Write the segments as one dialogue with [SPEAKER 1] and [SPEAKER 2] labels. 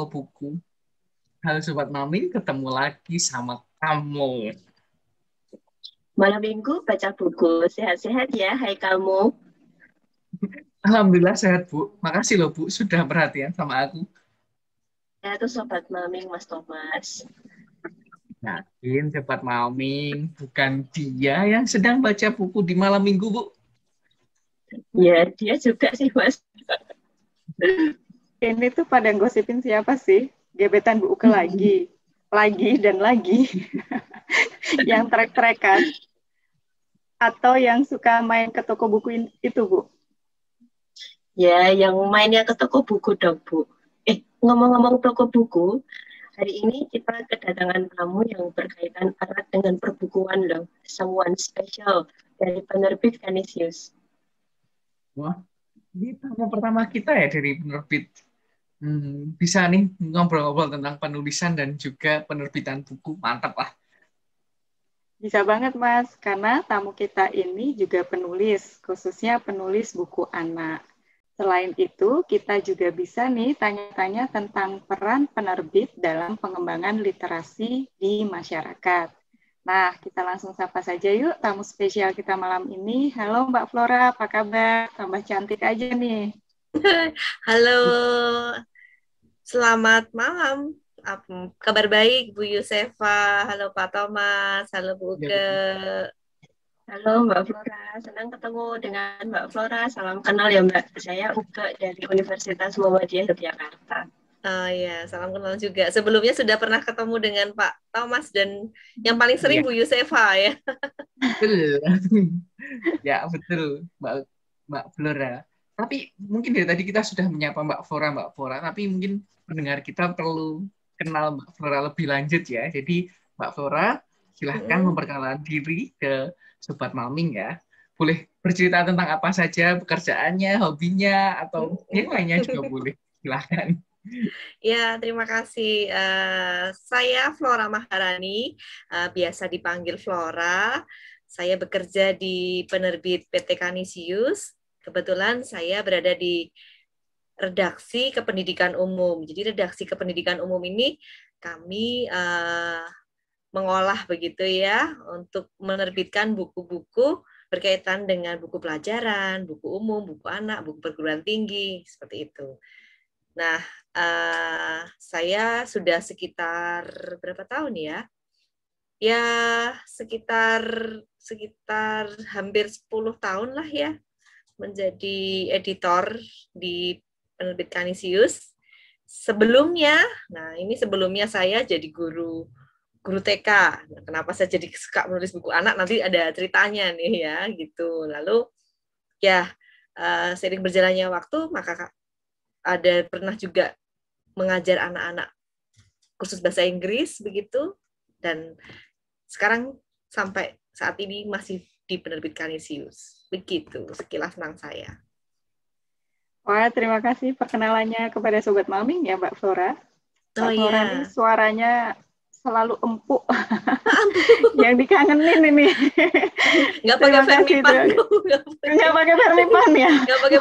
[SPEAKER 1] toko buku. Halo Sobat Maming, ketemu lagi sama kamu.
[SPEAKER 2] Malam minggu baca buku. Sehat-sehat ya, hai kamu.
[SPEAKER 1] Alhamdulillah sehat Bu. Makasih loh Bu sudah perhatian sama aku.
[SPEAKER 2] Ya, itu sobat maming Mas Thomas.
[SPEAKER 1] Yakin Sobat Maming, bukan dia yang sedang baca buku di malam minggu Bu.
[SPEAKER 2] Ya, dia juga sih, Mas.
[SPEAKER 3] Ini tuh pada gosipin siapa sih? Gebetan Bu Uke lagi dan lagi. Yang trek-trekan atau yang suka main ke toko buku itu Bu?
[SPEAKER 2] Ya, yang mainnya ke toko buku dong, Bu. Ngomong-ngomong toko buku, hari ini kita kedatangan tamu yang berkaitan erat dengan perbukuan loh. Someone special dari penerbit Canisius.
[SPEAKER 1] Wah, ini tamu pertama kita ya dari penerbit. Bisa nih ngobrol-ngobrol tentang penulisan dan juga penerbitan buku. Mantap lah.
[SPEAKER 3] Bisa banget Mas, karena tamu kita ini juga penulis, khususnya penulis buku anak. Selain itu, kita juga bisa nih tanya-tanya tentang peran penerbit dalam pengembangan literasi di masyarakat. Nah, kita langsung sapa saja yuk tamu spesial kita malam ini. Halo Mbak Flora, apa kabar? Tambah cantik aja nih.
[SPEAKER 4] Halo, selamat malam. Kabar baik Bu Yusefa, halo Pak Thomas, halo Bu
[SPEAKER 1] Ya,
[SPEAKER 4] Uke.
[SPEAKER 2] Halo Mbak Flora, senang ketemu dengan Mbak Flora. Salam kenal ya Mbak. Saya Uke dari Universitas Muhammadiyah Yogyakarta.
[SPEAKER 4] Oh ya, salam kenal juga. Sebelumnya sudah pernah ketemu dengan Pak Thomas dan yang paling sering
[SPEAKER 1] ya,
[SPEAKER 4] Bu Yusefa ya.
[SPEAKER 1] betul. Ya, betul, Mbak Flora. Tapi mungkin dari tadi kita sudah menyapa Mbak Flora, tapi mungkin pendengar kita perlu kenal Mbak Flora lebih lanjut ya. Jadi Mbak Flora, silahkan memperkenalkan diri ke Sobat Maming ya. Boleh bercerita tentang apa saja, pekerjaannya, hobinya, atau yang lainnya juga boleh. Silahkan.
[SPEAKER 4] Ya, terima kasih. Saya Flora Maharani, biasa dipanggil Flora. Saya bekerja di penerbit PT Canisius. Kebetulan saya berada di redaksi kependidikan umum. Jadi redaksi kependidikan umum ini kami mengolah begitu ya untuk menerbitkan buku-buku berkaitan dengan buku pelajaran, buku umum, buku anak, buku perguruan tinggi, seperti itu. Nah, saya sudah sekitar berapa tahun ya? Ya, sekitar hampir 10 tahun lah ya menjadi editor di penerbit Canisius. Sebelumnya saya jadi guru TK. Nah, kenapa saya jadi suka menulis buku anak? Nanti ada ceritanya nih ya, gitu. Lalu ya seiring berjalannya waktu, maka ada pernah juga mengajar anak-anak khusus bahasa Inggris begitu, dan sekarang sampai saat ini masih di penerbit Canisius. Begitu sekilas tentang saya.
[SPEAKER 3] Wah, terima kasih perkenalannya kepada Sobat Maming ya Mbak Flora. Mbak Flora
[SPEAKER 4] ya.
[SPEAKER 3] ini suaranya selalu empuk. Yang dikangenin ini.
[SPEAKER 4] Nggak pakai Vermipan.
[SPEAKER 3] Nggak pakai Vermipan ya.
[SPEAKER 4] Nggak pakai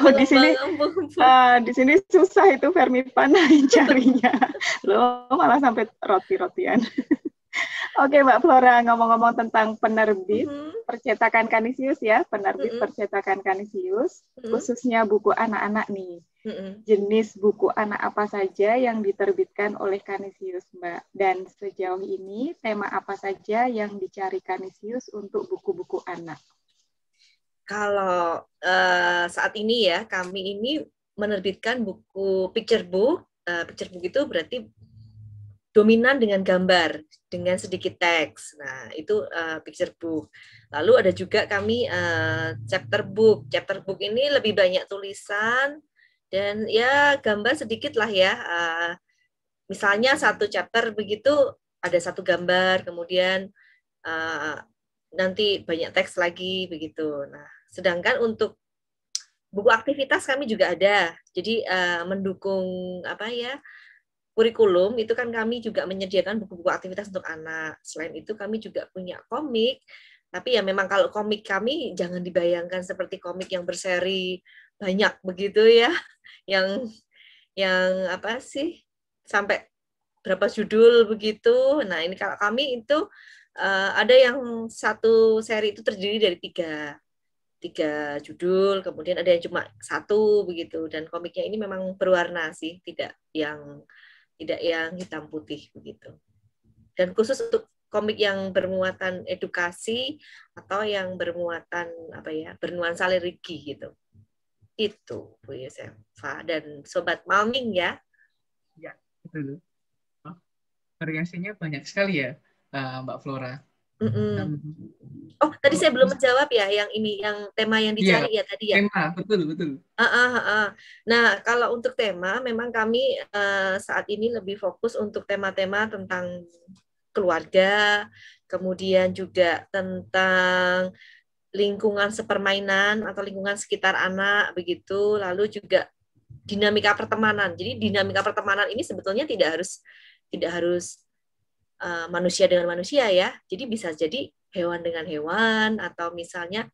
[SPEAKER 3] di sini susah itu Vermipan carinya. Loh, malah sampai roti-rotian. Oke Mbak Flora, ngomong-ngomong tentang penerbit percetakan Canisius ya, penerbit percetakan Canisius, khususnya buku anak-anak nih. Jenis buku anak apa saja yang diterbitkan oleh Canisius, Mbak? Dan sejauh ini tema apa saja yang dicari Canisius untuk buku-buku anak?
[SPEAKER 4] Kalau saat ini ya, kami ini menerbitkan buku picture book. Picture book itu berarti dominan dengan gambar, dengan sedikit teks. Nah, itu picture book. Lalu ada juga kami chapter book. Chapter book ini lebih banyak tulisan dan ya gambar sedikit lah ya. Misalnya satu chapter begitu ada satu gambar, kemudian nanti banyak teks lagi begitu. Nah, sedangkan untuk buku aktivitas kami juga ada. Jadi mendukung kurikulum itu kan kami juga menyediakan buku-buku aktivitas untuk anak. Selain itu kami juga punya komik. Tapi ya memang kalau komik kami jangan dibayangkan seperti komik yang berseri banyak begitu ya. Yang apa sih? sampai berapa judul begitu. Nah, ini kalau kami itu ada yang satu seri itu terdiri dari tiga judul, kemudian ada yang cuma satu begitu, dan komiknya ini memang berwarna sih, tidak yang hitam putih begitu. Dan khusus untuk komik yang bermuatan edukasi atau yang bermuatan bernuansa liriki gitu. Itu Bu Yosefa dan Sobat Malming ya.
[SPEAKER 1] Ya, betul. Variasinya banyak sekali ya, Mbak Flora.
[SPEAKER 4] Oh, tadi saya belum menjawab ya, yang tema yang dicari ya tadi ya.
[SPEAKER 1] Tema, betul.
[SPEAKER 4] Nah, kalau untuk tema, memang kami saat ini lebih fokus untuk tema-tema tentang keluarga, kemudian juga tentang lingkungan sepermainan atau lingkungan sekitar anak begitu, lalu juga dinamika pertemanan. Jadi dinamika pertemanan ini sebetulnya tidak harus manusia dengan manusia ya. Jadi bisa jadi hewan dengan hewan, atau misalnya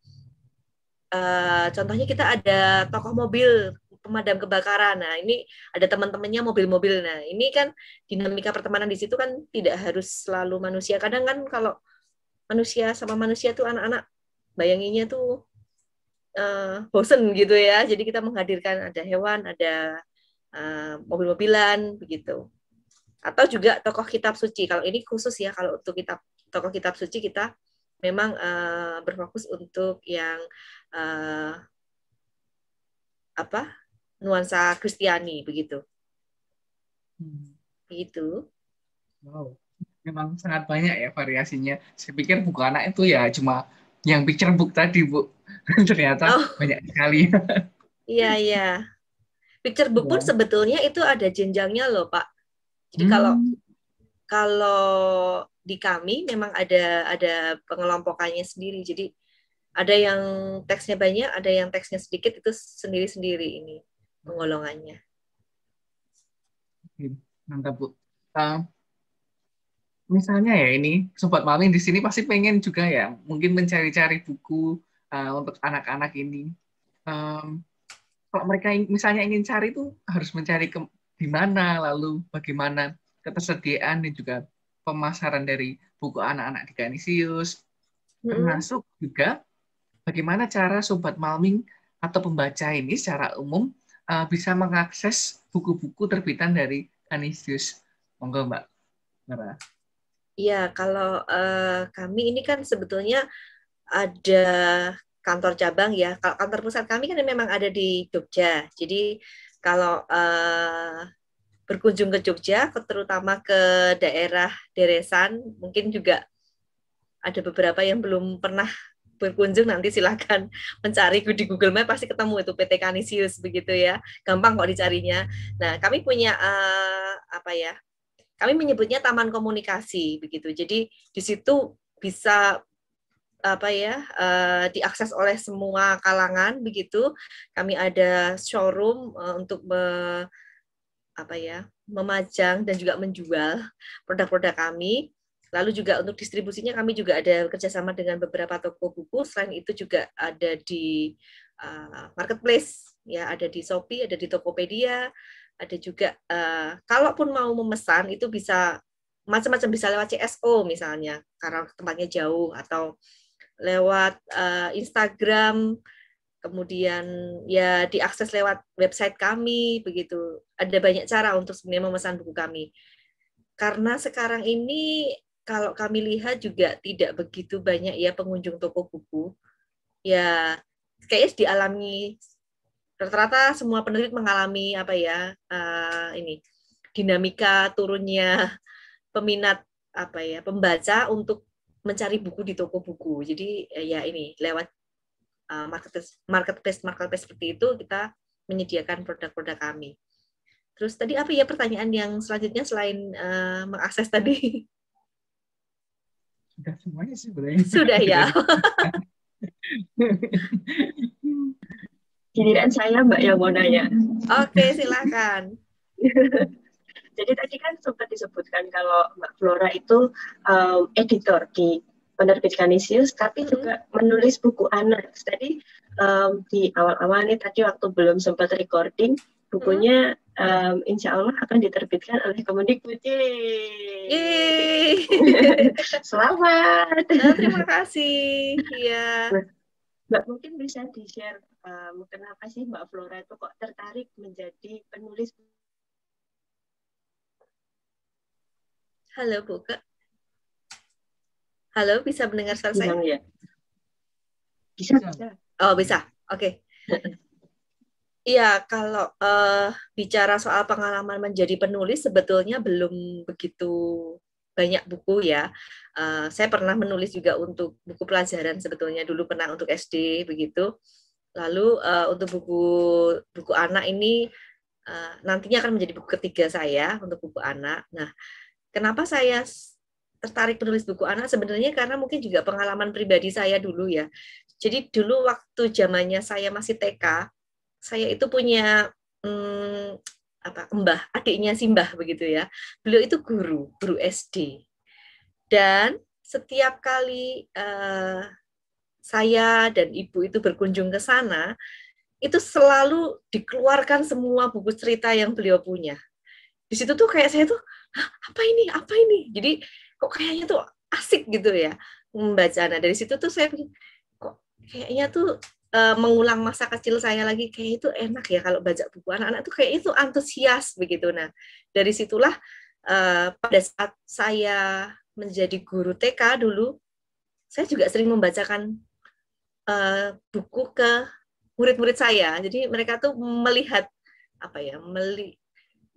[SPEAKER 4] contohnya kita ada tokoh mobil pemadam kebakaran. Nah, ini ada teman-temannya mobil-mobil. Nah, ini kan dinamika pertemanan di situ kan tidak harus selalu manusia. Kadang kan kalau manusia sama manusia tuh anak-anak bayanginnya tuh bosen gitu ya. Jadi kita menghadirkan ada hewan, ada mobil-mobilan begitu. Atau juga tokoh kitab suci. Kalau ini khusus ya, kalau untuk tokoh kitab suci kita memang berfokus untuk yang nuansa Kristiani begitu. Begitu.
[SPEAKER 1] Wow, memang sangat banyak ya variasinya. Saya pikir buku anak itu ya cuma yang picture book tadi, Bu. Ternyata banyak sekali.
[SPEAKER 4] Iya. Picture book pun sebetulnya itu ada jenjangnya loh, Pak. Jadi kalau di kami memang ada pengelompokannya sendiri. Jadi ada yang teksnya banyak, ada yang teksnya sedikit, itu sendiri-sendiri ini penggolongannya.
[SPEAKER 1] Mantap, Bu. Misalnya ya ini Sobat Malming di sini pasti pengen juga ya mungkin mencari-cari buku untuk anak-anak ini. Kalau mereka misalnya ingin cari itu harus mencari di mana, lalu bagaimana ketersediaan dan juga pemasaran dari buku anak-anak di Canisius, termasuk juga bagaimana cara Sobat Malming atau pembaca ini secara umum bisa mengakses buku-buku terbitan dari Canisius. Monggo, Mbak.
[SPEAKER 4] Iya, kalau kami ini kan sebetulnya ada kantor cabang ya. Kalau kantor pusat kami kan memang ada di Jogja. Jadi kalau berkunjung ke Jogja, terutama ke daerah Deresan, mungkin juga ada beberapa yang belum pernah berkunjung, nanti silakan mencari di Google Map, pasti ketemu itu PT Canisius begitu ya. Gampang kok dicarinya. Nah, kami punya kami menyebutnya taman komunikasi begitu. Jadi di situ bisa diakses oleh semua kalangan begitu. Kami ada showroom untuk memajang dan juga menjual produk-produk kami. Lalu juga untuk distribusinya kami juga ada kerjasama dengan beberapa toko buku. Selain itu juga ada di marketplace, ya, ada di Shopee, ada di Tokopedia, ada juga kalaupun mau memesan itu bisa macam-macam, bisa lewat CSO misalnya karena tempatnya jauh, atau lewat Instagram, kemudian ya diakses lewat website kami begitu. Ada banyak cara untuk sebenarnya memesan buku kami. Karena sekarang ini kalau kami lihat juga tidak begitu banyak ya pengunjung toko buku. Ya kayaknya dialami, rata-rata semua penerbit mengalami dinamika turunnya peminat pembaca untuk mencari buku di toko buku. Jadi ya ini lewat marketplace seperti itu kita menyediakan produk-produk kami. Terus tadi apa ya pertanyaan yang selanjutnya selain mengakses tadi?
[SPEAKER 1] Sudah semuanya sih sebenarnya.
[SPEAKER 4] Sudah ya.
[SPEAKER 2] Giliran saya, Mbak, yang mau nanya.
[SPEAKER 4] Oke, silakan.
[SPEAKER 2] Jadi tadi kan sempat disebutkan kalau Mbak Flora itu editor di penerbit Canisius, tapi juga menulis buku anak. Tadi di awal-awal nih tadi waktu belum sempat recording, Bukunya insya Allah akan diterbitkan oleh Kemendikbud.
[SPEAKER 4] Yeay.
[SPEAKER 2] Selamat.
[SPEAKER 4] Terima kasih. Iya.
[SPEAKER 2] Mbak mungkin bisa di-share kenapa sih Mbak Flora itu kok tertarik menjadi penulis?
[SPEAKER 4] Halo, Bu. Halo, bisa mendengar suara saya?
[SPEAKER 2] Ya. Bisa.
[SPEAKER 4] Oh, bisa. Oke. Iya, kalau bicara soal pengalaman menjadi penulis, sebetulnya belum begitu banyak buku ya. Saya pernah menulis juga untuk buku pelajaran, sebetulnya dulu pernah untuk SD begitu. Lalu untuk buku anak ini nantinya akan menjadi buku ketiga saya untuk buku anak. Nah, kenapa saya tertarik menulis buku anak? Sebenarnya karena mungkin juga pengalaman pribadi saya dulu ya. Jadi dulu waktu zamannya saya masih TK, saya itu punya mbah, adiknya Simbah begitu ya. Beliau itu guru SD. Dan setiap kali saya dan ibu itu berkunjung ke sana, itu selalu dikeluarkan semua buku cerita yang beliau punya. Di situ tuh kayak saya tuh, apa ini? Jadi kok kayaknya tuh asik gitu ya membaca. Nah dari situ tuh saya pikir, kok kayaknya tuh mengulang masa kecil saya lagi, kayak itu enak ya kalau baca buku anak-anak tuh kayak itu antusias begitu. Nah dari situlah pada saat saya menjadi guru TK dulu, saya juga sering membacakan buku ke murid-murid saya. Jadi mereka tuh melihat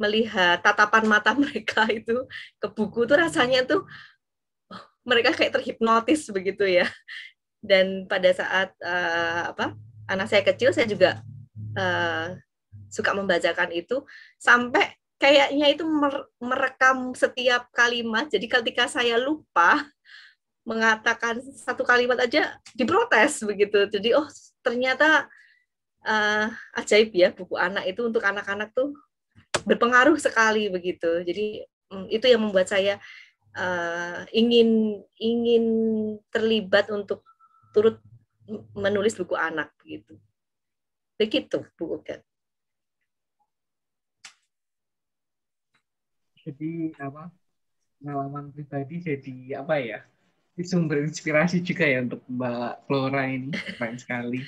[SPEAKER 4] melihat tatapan mata mereka itu ke buku tuh rasanya tuh mereka kayak terhipnotis begitu ya. Dan pada saat anak saya kecil, saya juga suka membacakan itu sampai kayaknya itu merekam setiap kalimat. Jadi ketika saya lupa mengatakan satu kalimat aja diprotes begitu. Jadi ternyata ajaib ya buku anak itu untuk anak-anak tuh berpengaruh sekali begitu. Jadi itu yang membuat saya ingin terlibat untuk turut menulis buku anak begitu. Begitu Bu Uga.
[SPEAKER 1] Jadi pengalaman pribadi jadi sumber inspirasi juga ya untuk Mbak Flora ini, keren sekali.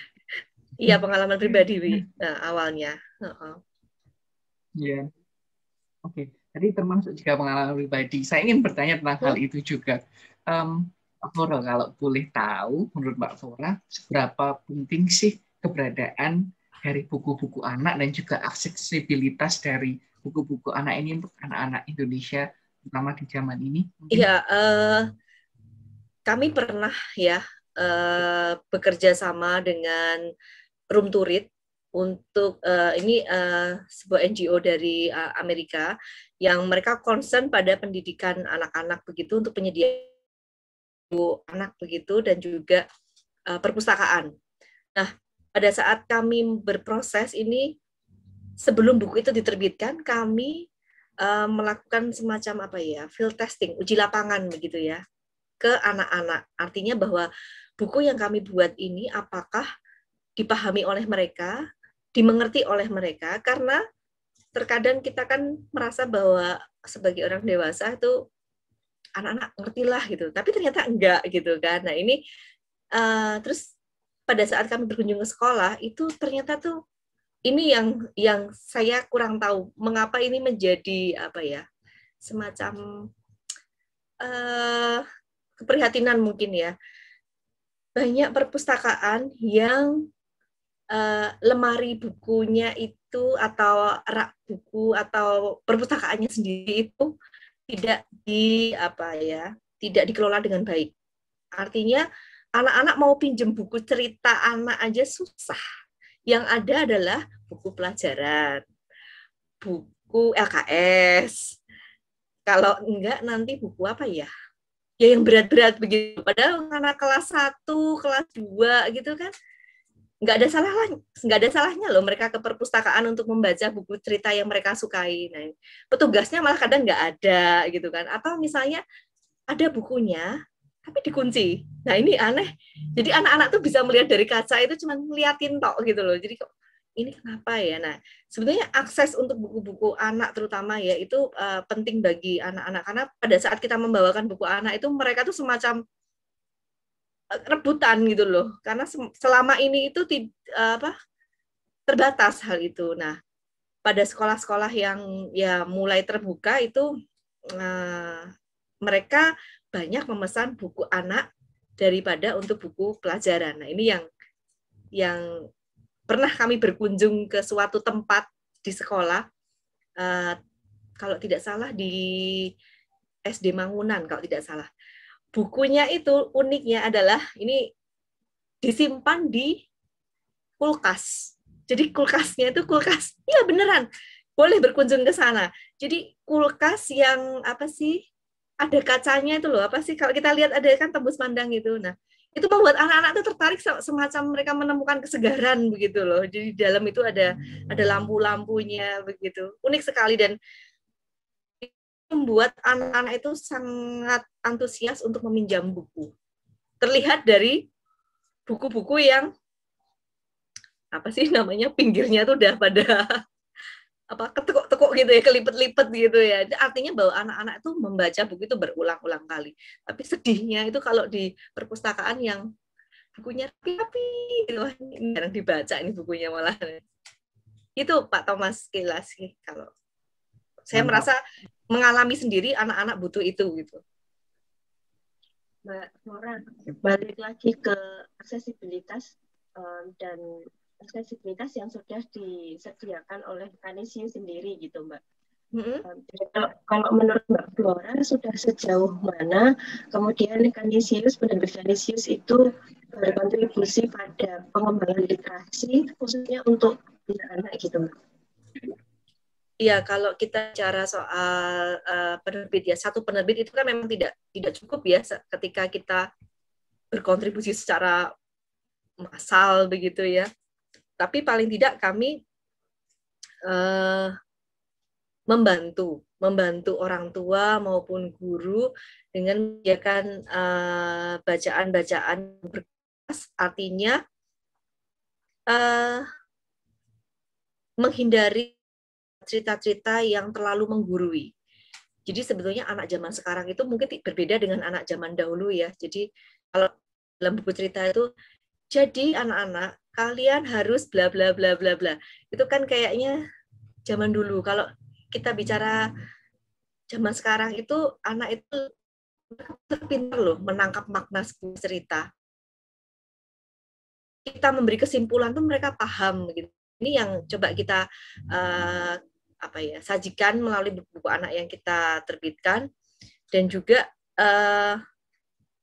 [SPEAKER 4] Iya, pengalaman pribadi awalnya.
[SPEAKER 1] Iya. Oke. Tadi termasuk juga pengalaman pribadi. Saya ingin bertanya tentang hal itu juga. Mbak Flora, kalau boleh tahu, menurut Mbak Flora, seberapa penting sih keberadaan dari buku-buku anak dan juga aksesibilitas dari buku-buku anak ini untuk anak-anak Indonesia, terutama di zaman ini?
[SPEAKER 4] Iya, kami pernah ya bekerja sama dengan Room to Read untuk ini sebuah NGO dari Amerika yang mereka concern pada pendidikan anak-anak begitu, untuk penyediaan anak begitu, dan juga perpustakaan. Nah, pada saat kami berproses ini, sebelum buku itu diterbitkan, kami melakukan semacam field testing, uji lapangan begitu ya, ke anak-anak. Artinya bahwa buku yang kami buat ini apakah dipahami oleh mereka, dimengerti oleh mereka, karena terkadang kita kan merasa bahwa sebagai orang dewasa itu anak-anak ngertilah gitu, tapi ternyata enggak gitu kan. Nah ini terus pada saat kami berkunjung ke sekolah itu ternyata tuh ini yang saya kurang tahu mengapa ini menjadi semacam keprihatinan mungkin ya. Banyak perpustakaan yang lemari bukunya itu atau rak buku atau perpustakaannya sendiri itu tidak tidak dikelola dengan baik. Artinya anak-anak mau pinjam buku cerita anak aja susah. Yang ada adalah buku pelajaran, buku LKS. Kalau enggak nanti buku ya yang berat-berat begitu. Padahal anak kelas 1, kelas 2 gitu kan. Nggak ada salahnya loh mereka ke perpustakaan untuk membaca buku cerita yang mereka sukai. Nah, petugasnya malah kadang nggak ada gitu kan. Atau misalnya ada bukunya tapi dikunci. Nah ini aneh. Jadi anak-anak tuh bisa melihat dari kaca itu cuma ngeliatin tok gitu loh. Jadi ini kenapa ya? Nah, sebetulnya akses untuk buku-buku anak terutama ya itu penting bagi anak-anak, karena pada saat kita membawakan buku anak itu mereka tuh semacam rebutan gitu loh, karena selama ini itu terbatas hal itu. Nah, pada sekolah-sekolah yang ya mulai terbuka itu mereka banyak memesan buku anak daripada untuk buku pelajaran. Nah, ini yang pernah kami berkunjung ke suatu tempat di sekolah, kalau tidak salah di SD Mangunan, kalau tidak salah. Bukunya itu uniknya adalah ini disimpan di kulkas. Jadi kulkasnya itu kulkas, iya beneran, boleh berkunjung ke sana. Jadi kulkas yang apa sih, ada kacanya itu loh, apa sih, kalau kita lihat ada kan tembus pandang gitu. Nah, itu membuat anak-anak itu tertarik, semacam mereka menemukan kesegaran begitu loh. Jadi di dalam itu ada lampu-lampunya begitu. Unik sekali dan membuat anak-anak itu sangat antusias untuk meminjam buku. Terlihat dari buku-buku yang apa sih namanya, pinggirnya tuh udah pada apa ketekuk-tekuk gitu ya, kelipet-lipet gitu ya. Artinya bahwa anak-anak itu membaca buku itu berulang-ulang kali. Tapi sedihnya itu kalau di perpustakaan yang bukunya rapi-rapi gitu, ini jarang dibaca ini bukunya malah. Itu Pak Thomas kilas sih, kalau saya merasa mengalami sendiri anak-anak butuh itu gitu.
[SPEAKER 2] Mbak Flora, balik lagi ke aksesibilitas dan aksesibilitas yang sudah disediakan oleh Canisius sendiri gitu, Mbak. Jadi kalau menurut Mbak Flora sudah sejauh mana kemudian penerbit Canisius itu berkontribusi pada pengembangan literasi khususnya untuk anak-anak gitu, Mbak?
[SPEAKER 4] Iya, kalau kita bicara soal penerbit ya, satu penerbit itu kan memang tidak cukup ya ketika kita berkontribusi secara massal begitu ya. Tapi paling tidak kami membantu orang tua maupun guru dengan menyediakan bacaan-bacaan berkelas, artinya menghindari cerita-cerita yang terlalu menggurui. Jadi sebetulnya anak zaman sekarang itu mungkin berbeda dengan anak zaman dahulu ya. Jadi kalau dalam buku cerita itu, jadi anak-anak kalian harus bla bla bla bla bla. Itu kan kayaknya zaman dulu. Kalau kita bicara zaman sekarang itu, anak itu pintar loh menangkap makna sebuah cerita. Kita memberi kesimpulan tuh mereka paham gitu. Ini yang coba kita sajikan melalui buku anak yang kita terbitkan, dan juga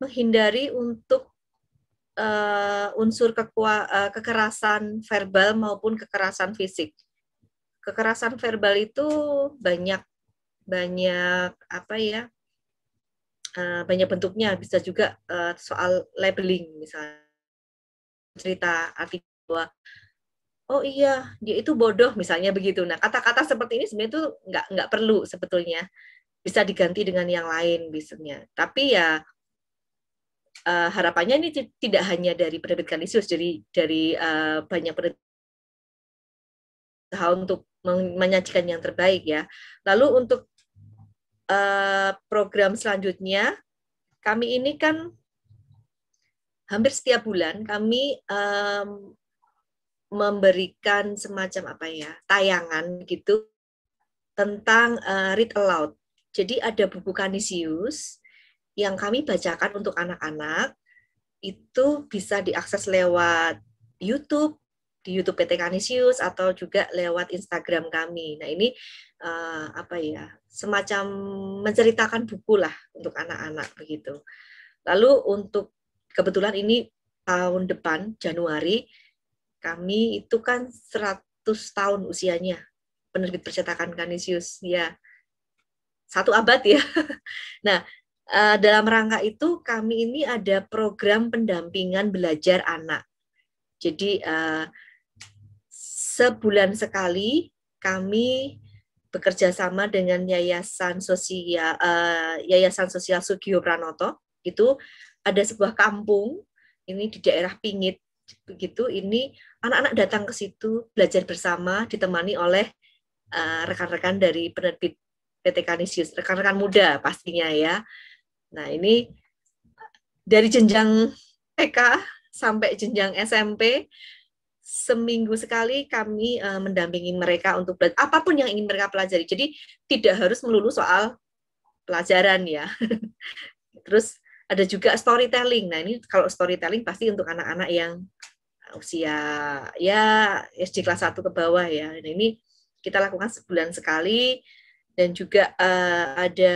[SPEAKER 4] menghindari untuk unsur kekerasan verbal maupun kekerasan fisik. Kekerasan verbal itu banyak bentuknya, bisa juga soal labeling misalnya, cerita arti bahwa oh iya, dia itu bodoh misalnya begitu. Nah, kata-kata seperti ini sebenarnya itu nggak perlu sebetulnya. Bisa diganti dengan yang lain biasanya. Tapi ya harapannya ini tidak hanya dari penerbit Canisius, dari banyak penerbit untuk menyajikan yang terbaik ya. Lalu untuk program selanjutnya, kami ini kan hampir setiap bulan kami memberikan semacam tayangan gitu tentang read aloud. Jadi ada buku Canisius yang kami bacakan untuk anak-anak, itu bisa diakses lewat YouTube, di YouTube PT Canisius, atau juga lewat Instagram kami. Nah ini semacam menceritakan buku lah untuk anak-anak begitu. Lalu untuk kebetulan ini tahun depan Januari, kami itu kan 100 tahun usianya penerbit percetakan Canisius, ya 1 abad ya. Nah, dalam rangka itu kami ini ada program pendampingan belajar anak. Jadi sebulan sekali kami bekerja sama dengan Yayasan Sosial Sugio Pranoto. Itu ada sebuah kampung ini di daerah Pingit, begitu ini anak-anak datang ke situ belajar bersama ditemani oleh rekan-rekan dari penerbit PT Canisius, rekan-rekan muda pastinya ya. Nah, ini dari jenjang TK sampai jenjang SMP, seminggu sekali kami mendampingi mereka untuk belajar apapun yang ingin mereka pelajari. Jadi tidak harus melulu soal pelajaran ya. Terus ada juga storytelling. Nah, ini kalau storytelling pasti untuk anak-anak yang usia ya SD kelas 1 ke bawah ya. Nah, ini kita lakukan sebulan sekali, dan juga ada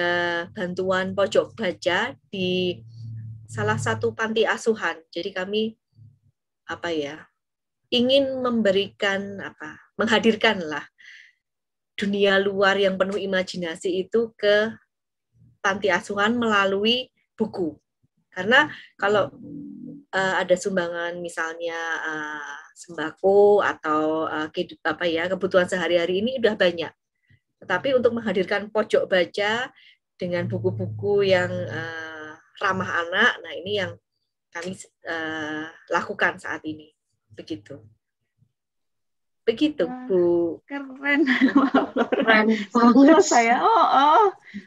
[SPEAKER 4] bantuan pojok baca di salah satu panti asuhan. Jadi kami ingin memberikan menghadirkanlah dunia luar yang penuh imajinasi itu ke panti asuhan melalui buku. Karena kalau ada sumbangan misalnya sembako atau kebutuhan sehari-hari ini udah banyak. Tetapi untuk menghadirkan pojok baca dengan buku-buku yang ramah anak, nah ini yang kami lakukan saat ini. Begitu. Begitu, Bu.
[SPEAKER 3] Keren.
[SPEAKER 2] Keren banget.
[SPEAKER 3] Saya.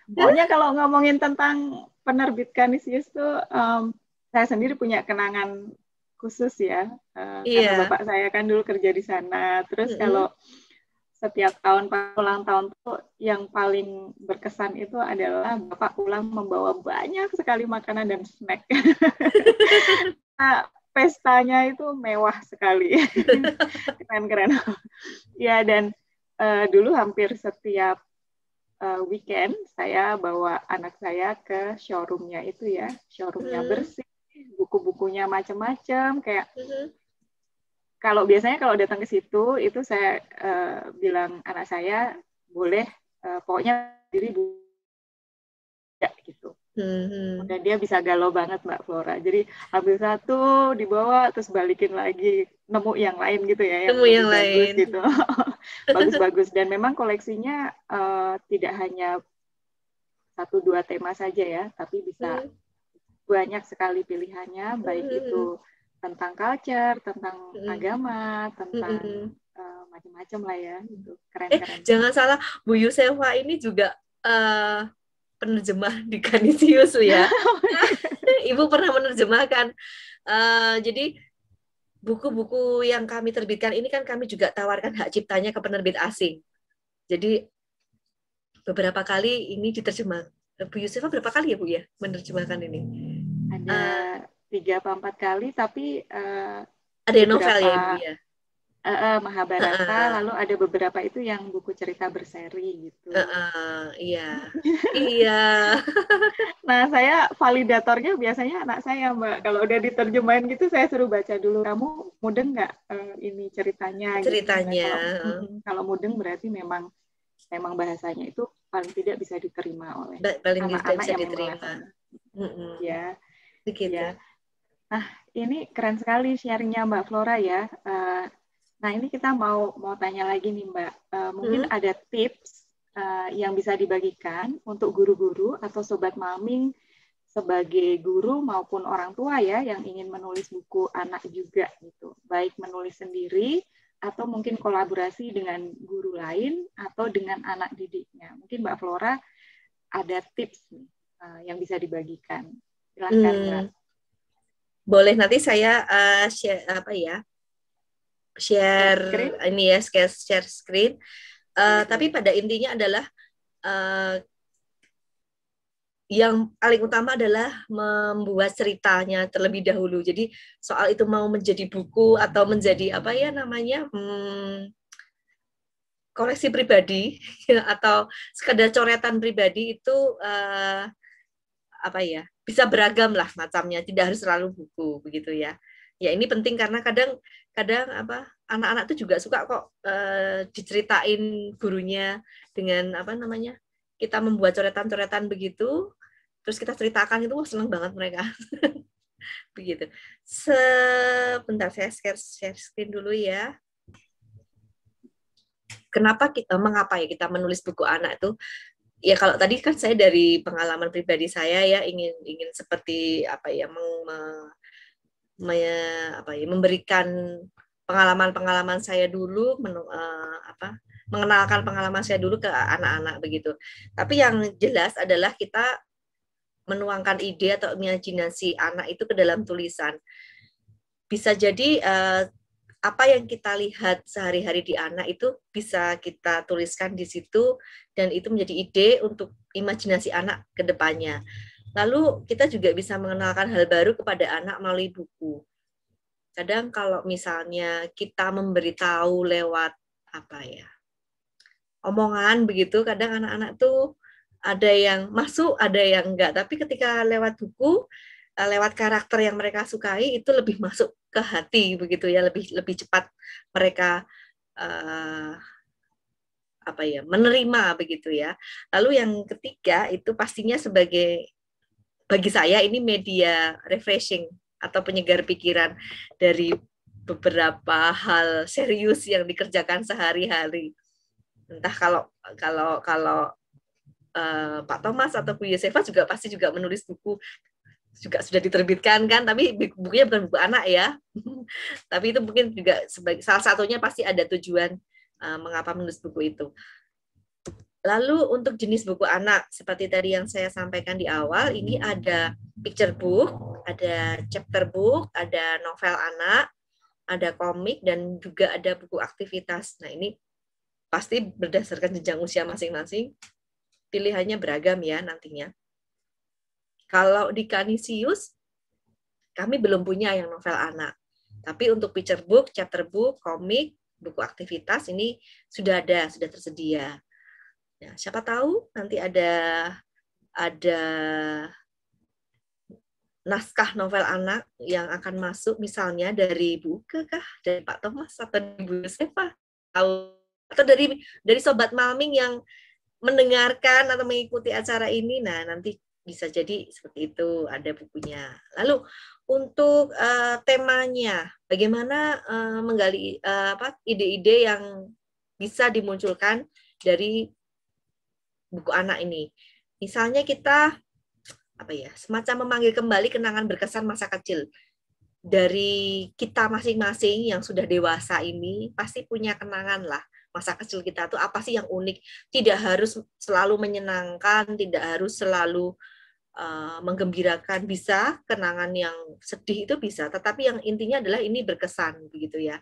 [SPEAKER 3] Pokoknya kalau ngomongin tentang penerbit Canisius tuh, saya sendiri punya kenangan khusus ya. Karena bapak saya kan dulu kerja di sana. Terus kalau setiap tahun ulang tahun tuh yang paling berkesan itu adalah bapak pulang membawa banyak sekali makanan dan snack. Nah, pestanya itu mewah sekali. Keren-keren. Ya, dan dulu hampir setiap weekend saya bawa anak saya ke showroomnya itu ya. Showroomnya bersih, buku-bukunya macam-macam. Kayak kalau biasanya kalau datang ke situ, itu saya bilang anak saya boleh pokoknya diri ya gitu. Dan dia bisa galau banget Mbak Flora. Jadi ambil satu dibawa terus balikin lagi, nemu yang lain gitu ya, yang lebih bagus gitu. Bagus-bagus, dan memang koleksinya tidak hanya 1-2 tema saja ya, tapi bisa banyak sekali pilihannya, baik itu tentang culture, tentang agama, tentang macam-macam lah ya, gitu. Keren-keren.
[SPEAKER 4] Jangan salah, Bu Yusefa ini juga penerjemah di Canisius ya. Ibu pernah menerjemahkan. Jadi buku-buku yang kami terbitkan ini kan kami juga tawarkan hak ciptanya ke penerbit asing. Jadi beberapa kali ini diterjemah. Bu Yusefa berapa kali ya Bu ya menerjemahkan ini?
[SPEAKER 3] Ada 3 atau 4 kali, tapi
[SPEAKER 4] ada yang novel ya Bu ya?
[SPEAKER 3] Mahabharata, lalu ada beberapa itu yang buku cerita berseri gitu.
[SPEAKER 4] Iya. Iya.
[SPEAKER 3] Nah, saya validatornya biasanya anak saya, Mbak. Kalau udah diterjemahin gitu, saya suruh baca dulu. Kamu mudeng nggak ini ceritanya?
[SPEAKER 4] Ceritanya.
[SPEAKER 3] Gitu. Kalau mudeng berarti memang bahasanya itu paling tidak bisa diterima oleh anak-anak yang diterima. Ya.
[SPEAKER 4] Begitu.
[SPEAKER 3] Ya. Nah, ini keren sekali sharingnya Mbak Flora ya. Nah, ini kita mau tanya lagi nih Mbak. Mungkin ada tips yang bisa dibagikan untuk guru-guru atau sobat maming sebagai guru maupun orang tua ya yang ingin menulis buku anak juga gitu. Baik menulis sendiri atau mungkin kolaborasi dengan guru lain atau dengan anak didiknya. Mungkin Mbak Flora ada tips nih, yang bisa dibagikan. Silakan Mbak.
[SPEAKER 4] Boleh, nanti saya share ini ya, share screen. Tapi pada intinya adalah yang paling utama adalah membuat ceritanya terlebih dahulu. Jadi soal itu mau menjadi buku atau menjadi koleksi pribadi atau sekedar coretan pribadi itu bisa beragam lah macamnya, tidak harus selalu buku begitu ya. Ya ini penting karena kadang anak-anak tuh juga suka kok diceritain gurunya dengan kita membuat coretan-coretan begitu, terus kita ceritakan itu senang banget mereka. Begitu. Sebentar saya share screen dulu ya. Mengapa ya kita menulis buku anak itu? Ya kalau tadi kan saya dari pengalaman pribadi saya ya ingin seperti memberikan pengalaman-pengalaman saya dulu, mengenalkan pengalaman saya dulu ke anak-anak begitu. Tapi yang jelas adalah kita menuangkan ide atau imajinasi anak itu ke dalam tulisan. Bisa jadi apa yang kita lihat sehari-hari di anak itu bisa kita tuliskan di situ, dan itu menjadi ide untuk imajinasi anak ke depannya. Lalu kita juga bisa mengenalkan hal baru kepada anak melalui buku. Kadang kalau misalnya kita memberitahu lewat omongan begitu, kadang anak-anak tuh ada yang masuk, ada yang enggak. Tapi ketika lewat buku, lewat karakter yang mereka sukai, itu lebih masuk ke hati begitu ya, lebih cepat mereka menerima begitu ya. Lalu yang ketiga itu pastinya bagi saya ini media refreshing atau penyegar pikiran dari beberapa hal serius yang dikerjakan sehari-hari. Entah kalau Pak Thomas atau Bu Yosefa juga pasti juga menulis buku, juga sudah diterbitkan kan, tapi bukunya bukan buku anak ya. Tapi itu mungkin juga salah satunya pasti ada tujuan mengapa menulis buku itu. Lalu untuk jenis buku anak, seperti tadi yang saya sampaikan di awal, ini ada picture book, ada chapter book, ada novel anak, ada komik, dan juga ada buku aktivitas. Nah, ini pasti berdasarkan jenjang usia masing-masing, pilihannya beragam ya nantinya. Kalau di Canisius, kami belum punya yang novel anak. Tapi untuk picture book, chapter book, komik, buku aktivitas ini sudah tersedia. Ya, siapa tahu nanti ada naskah novel anak yang akan masuk, misalnya dari Bu Uke kah, dari Pak Thomas atau dari Bu Yosefa, atau dari Sobat Malming yang mendengarkan atau mengikuti acara ini. Nah, nanti bisa jadi seperti itu, ada bukunya. Lalu untuk temanya, bagaimana menggali ide-ide yang bisa dimunculkan dari buku anak ini. Misalnya kita semacam memanggil kembali kenangan berkesan masa kecil. Dari kita masing-masing yang sudah dewasa ini pasti punya kenangan lah. Masa kecil kita tuh apa sih yang unik? Tidak harus selalu menyenangkan, tidak harus selalu menggembirakan, bisa kenangan yang sedih itu bisa, tetapi yang intinya adalah ini berkesan begitu ya.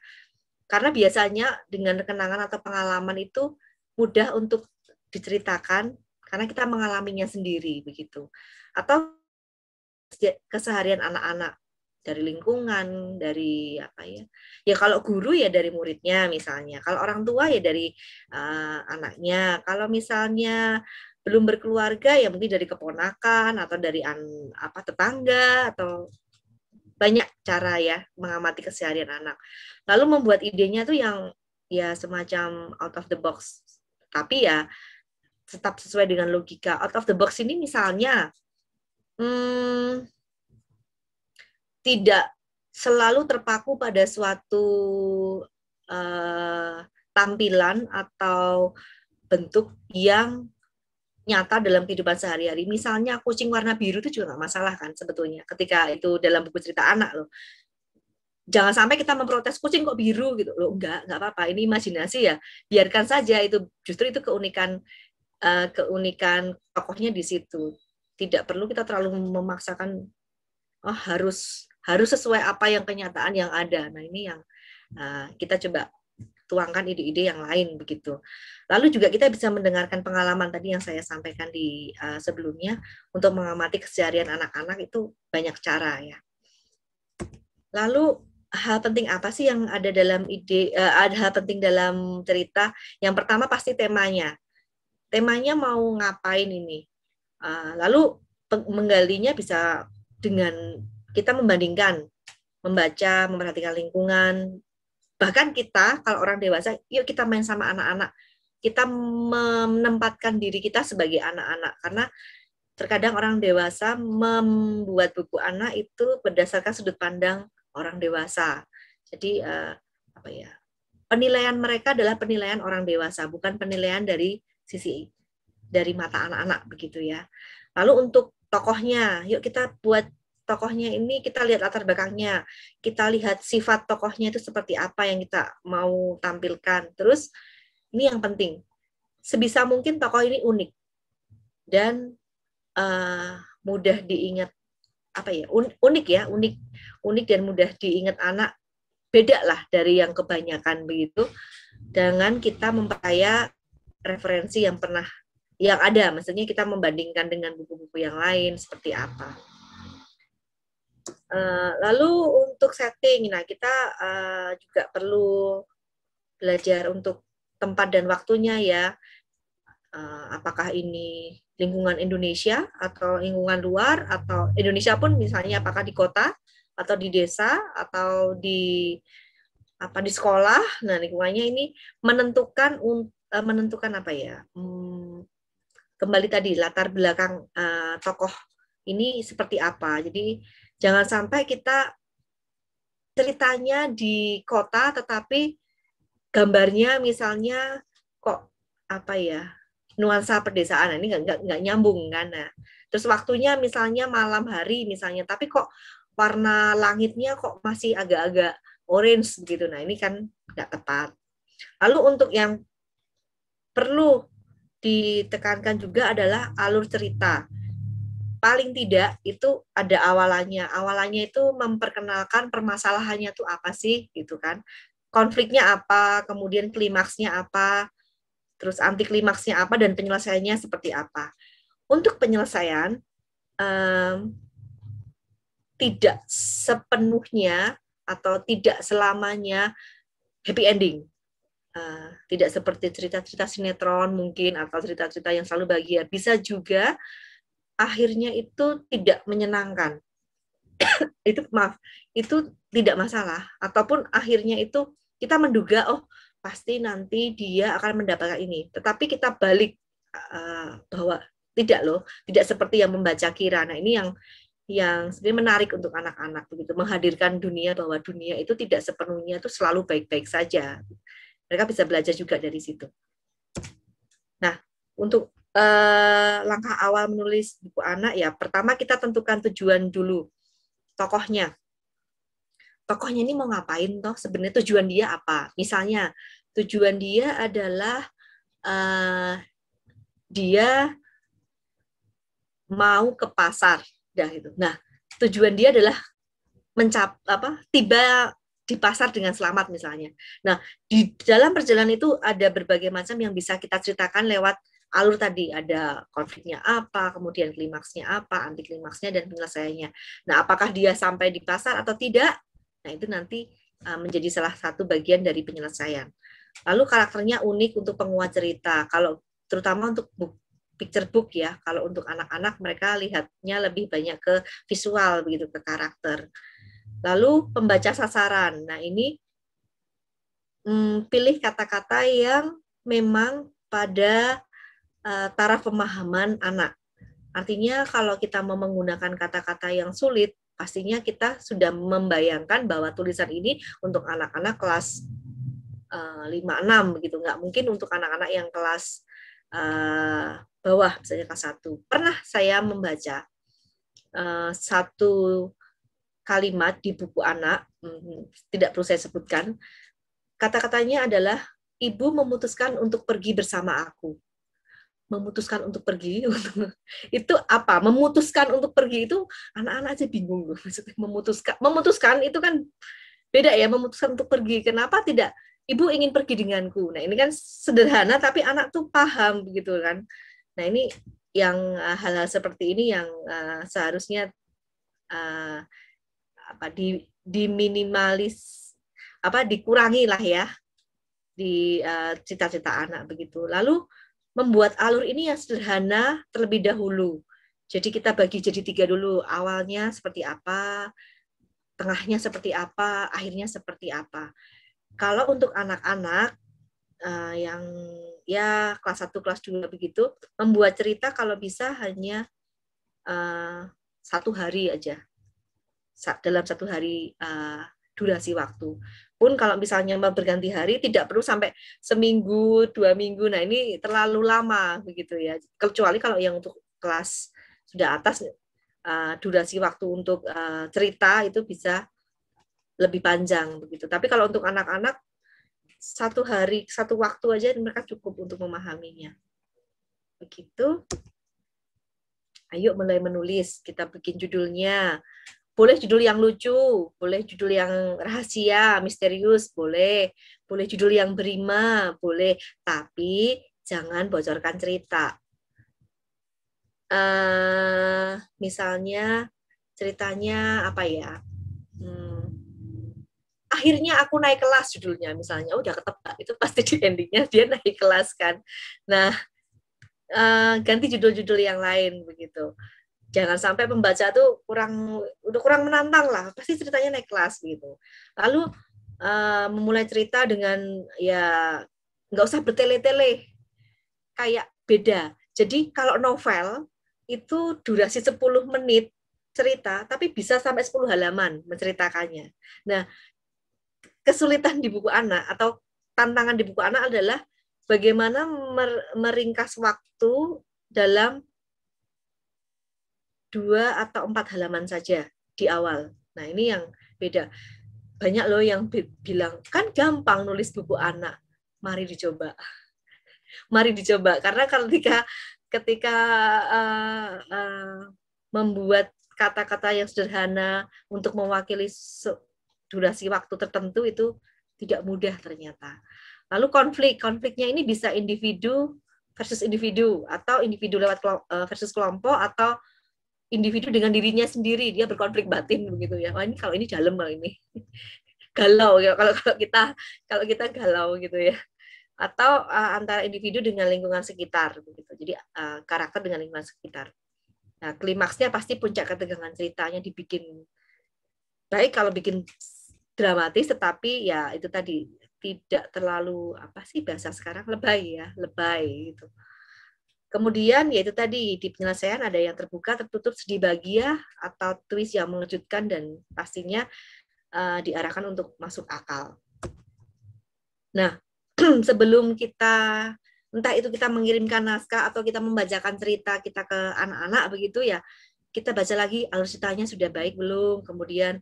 [SPEAKER 4] Karena biasanya dengan kenangan atau pengalaman itu mudah untuk diceritakan karena kita mengalaminya sendiri begitu. Atau keseharian anak-anak dari lingkungan, dari ya kalau guru ya dari muridnya misalnya, kalau orang tua ya dari anaknya, kalau misalnya belum berkeluarga ya mungkin dari keponakan atau dari tetangga, atau banyak cara ya mengamati keseharian anak. Lalu membuat idenya tuh yang ya semacam out of the box, tapi ya tetap sesuai dengan logika. Out of the box ini misalnya tidak selalu terpaku pada suatu tampilan atau bentuk yang nyata dalam kehidupan sehari-hari. Misalnya kucing warna biru itu juga nggak masalah kan sebetulnya ketika itu dalam buku cerita anak loh. Jangan sampai kita memprotes kucing kok biru gitu loh. Enggak apa-apa, ini imajinasi ya. Biarkan saja, itu justru itu keunikan tokohnya di situ. Tidak perlu kita terlalu memaksakan harus sesuai apa yang kenyataan yang ada. Nah, ini yang kita coba tuangkan ide-ide yang lain begitu. Lalu juga kita bisa mendengarkan pengalaman tadi yang saya sampaikan di sebelumnya untuk mengamati keseharian anak-anak, itu banyak cara ya. Lalu hal penting apa sih yang ada dalam ide, ada hal penting dalam cerita? Yang pertama pasti temanya. Temanya mau ngapain ini? Lalu menggalinya bisa dengan kita membandingkan, membaca, memperhatikan lingkungan. Bahkan kita, kalau orang dewasa, yuk kita main sama anak-anak. Kita menempatkan diri kita sebagai anak-anak. Karena terkadang orang dewasa membuat buku anak itu berdasarkan sudut pandang orang dewasa. Jadi penilaian mereka adalah penilaian orang dewasa, bukan penilaian dari mata anak-anak begitu ya. Lalu untuk tokohnya, yuk kita buat tokohnya ini kita lihat latar belakangnya, kita lihat sifat tokohnya itu seperti apa yang kita mau tampilkan. Terus ini yang penting, sebisa mungkin tokoh ini unik dan mudah diingat, apa ya, unik ya, unik dan mudah diingat anak, beda lah dari yang kebanyakan begitu. Dengan kita mempercaya referensi yang ada, maksudnya kita membandingkan dengan buku-buku yang lain seperti apa. Lalu untuk setting, nah kita juga perlu belajar untuk tempat dan waktunya ya. Apakah ini lingkungan Indonesia atau lingkungan luar, atau Indonesia pun misalnya apakah di kota atau di desa atau di sekolah. Nah, lingkungannya ini menentukan apa ya? Kembali tadi latar belakang tokoh ini seperti apa. Jadi jangan sampai kita ceritanya di kota tetapi gambarnya misalnya kok apa ya, nuansa pedesaan, ini nggak nyambung kan. Nah, terus waktunya misalnya malam hari misalnya, tapi kok warna langitnya kok masih agak-agak orange gitu. Nah, ini kan nggak tepat. Lalu untuk yang perlu ditekankan juga adalah alur cerita. Paling tidak itu ada awalannya. Awalannya itu memperkenalkan permasalahannya itu apa sih gitu kan. Konfliknya apa, kemudian klimaksnya apa, terus anti klimaksnya apa, dan penyelesaiannya seperti apa. Untuk penyelesaian, tidak sepenuhnya atau tidak selamanya happy ending. Tidak seperti cerita-cerita sinetron mungkin, atau cerita-cerita yang selalu bahagia. Bisa juga akhirnya itu tidak menyenangkan. Itu tidak masalah. Ataupun akhirnya itu kita menduga, oh pasti nanti dia akan mendapatkan ini. Tetapi kita balik bahwa tidak loh, tidak seperti yang membaca kira. Nah, ini yang sebenarnya menarik untuk anak-anak begitu, menghadirkan dunia bahwa dunia itu tidak sepenuhnya itu selalu baik-baik saja. Mereka bisa belajar juga dari situ. Nah, untuk langkah awal menulis buku anak ya, pertama kita tentukan tujuan dulu. Tokohnya ini mau ngapain toh? Sebenarnya tujuan dia apa? Misalnya tujuan dia adalah dia mau ke pasar, dah itu. Nah, tujuan dia adalah tiba di pasar dengan selamat misalnya. Nah, di dalam perjalanan itu ada berbagai macam yang bisa kita ceritakan lewat alur tadi. Ada konfliknya apa, kemudian klimaksnya apa, anti klimaksnya, dan penyelesaiannya. Nah, apakah dia sampai di pasar atau tidak? Nah, itu nanti menjadi salah satu bagian dari penyelesaian. Lalu karakternya unik untuk penguat cerita. Kalau terutama untuk picture book ya, kalau untuk anak-anak mereka lihatnya lebih banyak ke visual begitu, ke karakter. Lalu pembaca sasaran. Nah, ini pilih kata-kata yang memang pada taraf pemahaman anak. Artinya kalau kita mau menggunakan kata-kata yang sulit, pastinya kita sudah membayangkan bahwa tulisan ini untuk anak-anak kelas 5-6 begitu. Nggak mungkin untuk anak-anak yang kelas bawah, misalnya kelas 1. Pernah saya membaca satu kalimat di buku anak, tidak perlu saya sebutkan. Kata-katanya adalah, ibu memutuskan untuk pergi bersama aku. Memutuskan untuk pergi, itu apa? Memutuskan untuk pergi itu anak-anak aja bingung. Maksudnya memutuskan itu kan beda ya, memutuskan untuk pergi. Kenapa tidak? Ibu ingin pergi denganku. Nah, ini kan sederhana tapi anak tuh paham begitu kan. Nah, ini yang hal-hal seperti ini yang seharusnya diminimalis, dikurangi lah ya di cita-cita anak begitu. Lalu membuat alur ini yang sederhana terlebih dahulu. Jadi kita bagi jadi 3 dulu. Awalnya seperti apa, tengahnya seperti apa, akhirnya seperti apa. Kalau untuk anak-anak yang ya kelas 1, kelas 2 begitu, membuat cerita kalau bisa hanya 1 hari aja. Dalam 1 hari durasi waktu. Pun kalau misalnya mau berganti hari, tidak perlu sampai seminggu, 2 minggu. Nah, ini terlalu lama begitu ya. Kecuali kalau yang untuk kelas sudah atas, durasi waktu untuk cerita itu bisa lebih panjang begitu. Tapi kalau untuk anak-anak, satu hari, satu waktu aja mereka cukup untuk memahaminya. Begitu. Ayo mulai menulis. Kita bikin judulnya. Boleh judul yang lucu, boleh judul yang rahasia, misterius, boleh. Boleh judul yang berima, boleh. Tapi jangan bocorkan cerita. Misalnya ceritanya apa ya? Akhirnya aku naik kelas judulnya misalnya, udah ketebak itu pasti di endingnya dia naik kelas kan. Nah, ganti judul-judul yang lain begitu. Jangan sampai pembaca tuh udah kurang menantang lah, pasti ceritanya naik kelas gitu. Lalu memulai cerita dengan ya nggak usah bertele-tele, kayak beda. Jadi kalau novel itu durasi 10 menit cerita, tapi bisa sampai 10 halaman menceritakannya. Nah, kesulitan di buku anak atau tantangan di buku anak adalah bagaimana meringkas waktu dalam 2 atau 4 halaman saja di awal. Nah, ini yang beda. Banyak loh yang bilang, kan gampang nulis buku anak. Mari dicoba. Mari dicoba. Karena ketika membuat kata-kata yang sederhana untuk mewakili durasi waktu tertentu itu tidak mudah ternyata. Lalu konfliknya ini bisa individu versus individu, atau individu lewat versus kelompok, atau individu dengan dirinya sendiri, dia berkonflik batin begitu ya. Wah, ini kalau ini dalam, kalau ini galau ya, kalau kita galau gitu ya. Atau antara individu dengan lingkungan sekitar begitu. Jadi karakter dengan lingkungan sekitar. Nah, klimaksnya pasti puncak ketegangan ceritanya dibikin baik kalau bikin dramatis, tetapi ya itu tadi tidak terlalu apa sih bahasa sekarang, lebay ya, lebay gitu. Kemudian yaitu tadi di penyelesaian ada yang terbuka, tertutup, sedih, bahagia, atau twist yang mengejutkan dan pastinya diarahkan untuk masuk akal. Nah, sebelum kita entah itu kita mengirimkan naskah atau kita membacakan cerita kita ke anak-anak begitu ya, kita baca lagi alur ceritanya sudah baik belum, kemudian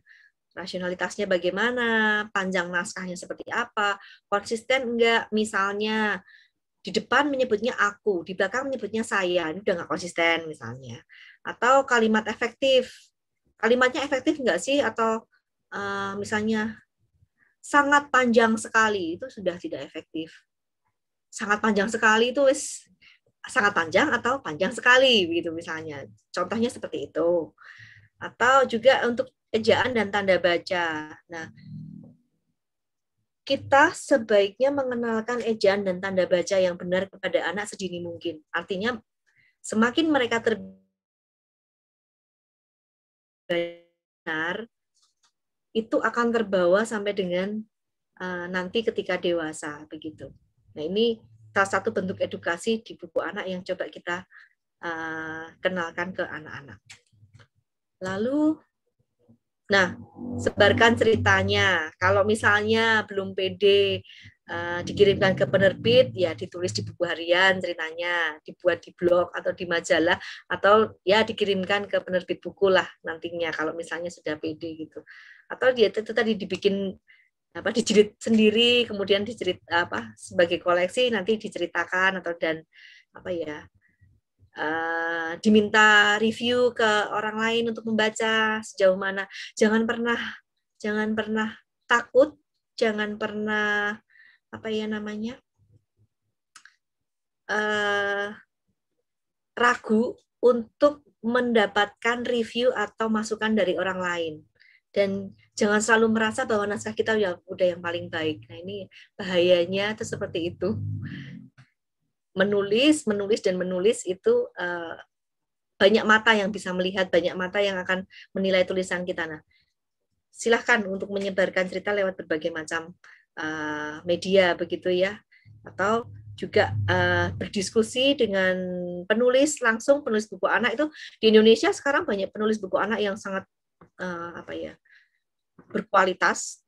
[SPEAKER 4] rasionalitasnya bagaimana, panjang naskahnya seperti apa, konsisten enggak, misalnya di depan menyebutnya aku, di belakang menyebutnya saya, ini udah nggak konsisten misalnya. Atau kalimat efektif, kalimatnya efektif enggak sih, atau misalnya sangat panjang sekali, itu sudah tidak efektif. Sangat panjang sekali itu sangat panjang atau panjang sekali begitu misalnya. Contohnya seperti itu. Atau juga untuk ejaan dan tanda baca. Nah, kita sebaiknya mengenalkan ejaan dan tanda baca yang benar kepada anak sedini mungkin. Artinya semakin mereka terbenar, itu akan terbawa sampai dengan nanti ketika dewasa begitu. Nah, ini salah satu bentuk edukasi di buku anak yang coba kita kenalkan ke anak-anak. Lalu, nah, sebarkan ceritanya. Kalau misalnya belum pede dikirimkan ke penerbit, ya ditulis di buku harian ceritanya, dibuat di blog atau di majalah, atau ya dikirimkan ke penerbit buku lah nantinya kalau misalnya sudah pede gitu. Atau dia itu tadi dibikin dijilid sendiri, kemudian sebagai koleksi nanti diceritakan atau diminta review ke orang lain untuk membaca sejauh mana. Jangan pernah takut, jangan pernah ragu untuk mendapatkan review atau masukan dari orang lain. Dan jangan selalu merasa bahwa naskah kita udah yang paling baik. Nah, ini bahayanya itu seperti itu. Menulis itu banyak mata yang bisa melihat, banyak mata yang akan menilai tulisan kita. Nah, silahkan untuk menyebarkan cerita lewat berbagai macam media begitu ya. Atau juga berdiskusi dengan penulis langsung, penulis buku anak itu di Indonesia sekarang banyak penulis buku anak yang sangat berkualitas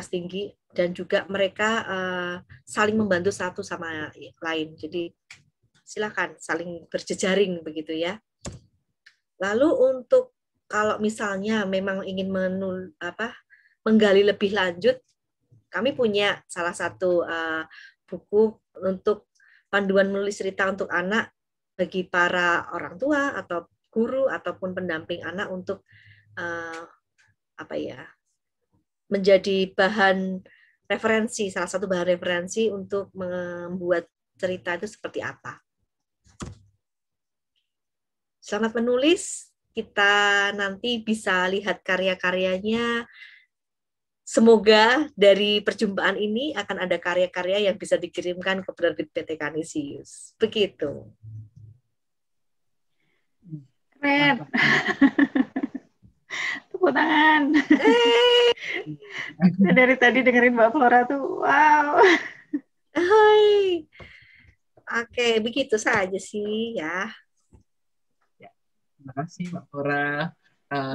[SPEAKER 4] tinggi, dan juga mereka saling membantu satu sama lain. Jadi silakan saling berjejaring begitu ya. Lalu untuk kalau misalnya memang ingin menggali lebih lanjut, kami punya salah satu buku untuk panduan menulis cerita untuk anak bagi para orang tua atau guru ataupun pendamping anak untuk menjadi bahan referensi, salah satu bahan referensi untuk membuat cerita itu seperti apa. Selamat menulis, kita nanti bisa lihat karya-karyanya. Semoga dari perjumpaan ini akan ada karya-karya yang bisa dikirimkan ke penerbit PT Canisius. Begitu.
[SPEAKER 3] Keren. Tepuk tangan. Dari tadi dengerin Mbak Flora tuh, wow.
[SPEAKER 4] Hai. Oke, begitu saja sih ya.
[SPEAKER 1] Terima kasih Mbak Flora.